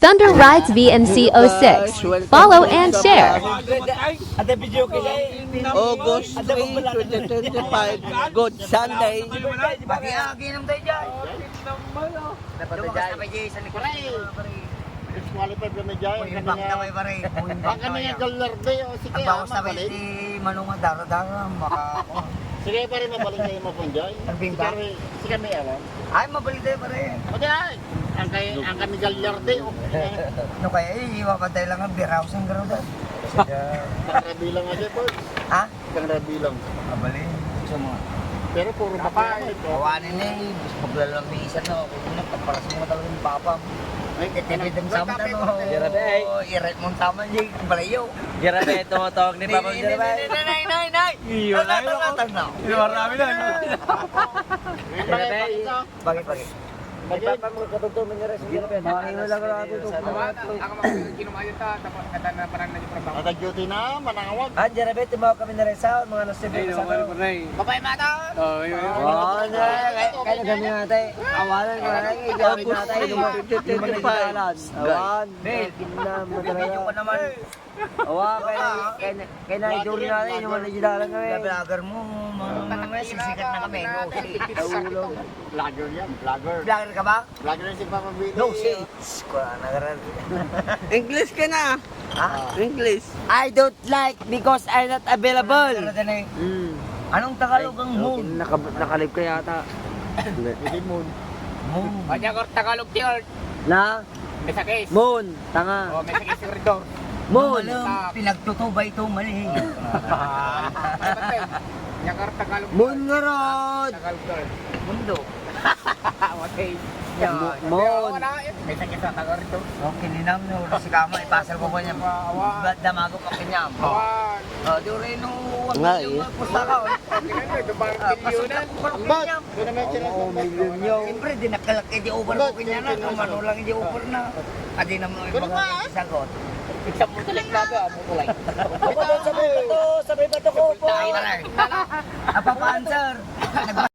Thunder Rides VMC06. Follow and share. Ada video ko August 3, 2025, Good Sunday. Pag-iagi naman tayo dyan. Dapat tayo dyan sa likod. Disqualified kami dyan. Yung back na may pare. Ang kanina galarde. Sige, Ang bawas na may mabalik. di manungan dara-dara. Maka... Sige, pare, mabalik kayo mapundyan. Ang bingka? Sige, may alam. Ay, mabalik tayo pare. Okay, ay. Ang kanina galarde. No kaya iiwa pa tayo lang ang beer house ang garo doon. Karabilang aja po. Ha? Karabilang. Abali. Sa mga... Pero puro babae. Kawanin na eh. Gusto maglalamisan na. Kung nagpaparas mo talaga yung papa mo. Ay, Itipid ang sama na no. Grabe. I-rate mong tama niya. Balayo. Grabe, tumutawag ni Papa Grabe. Nay. Iyo na yun ako. Marami na. Grabe. Bagay. Papa mo katutulong niya rin sa Grabe. Bakit mo lang grabe ito. Ako kinumayo ta tapos kata na parang na yung trabaho. Nag-duty na, manangawag. Ah, Grabe, tumawag kami na rin sa mga nasibig sa akin. Babay mata. Oh, yun. Oo, kaya kami natin. Awalan ko na rin. Igawin natin. Yung nagkakalan. Awan. Bibidyo ko naman. Awa, kaya na-idol natin. Yung nagkakalan kami. Vlogger mo. Mga sisikat na kami. No shit. Vlogger yan, vlogger. Vlogger ka ba? Vlogger yan si Papa Billy. No shit. Kuha nagaral. English ka na. Ha? English. I don't like because I'm not available. Anong Tagalog ang moon? Nakalib ka yata. Hindi mo. Moon. Kanya ko Tagalog tiyor. Na? May sakis. Moon. Tanga. Oh, may sakis yung redor. Moon. Malam, pinagtutubay ito mali. Kanya ko Tagalog. Moon nga rod. Tagalog tiyor. Mundo. Okay. Moon. May sakis sa Tagalog rito. Okay, ninam no. Si Kama, ipasal ko pa niya. Ba't damago pa kanyam? Awan. Di rin no. Nga, Yung eh. pustaka. Okay na yun. Dumaan Pasundan milyonan. ko pa kanyam. Doon naman sila Oo, milyon yun. Siyempre, dinakalak di over ko kanya na. Kung ano lang di over na. Adi naman yung mga sagot. Isang mo tulik na ba? Mo tulik. Sabay ba to ko po? Tayo na lang. Apa pa answer?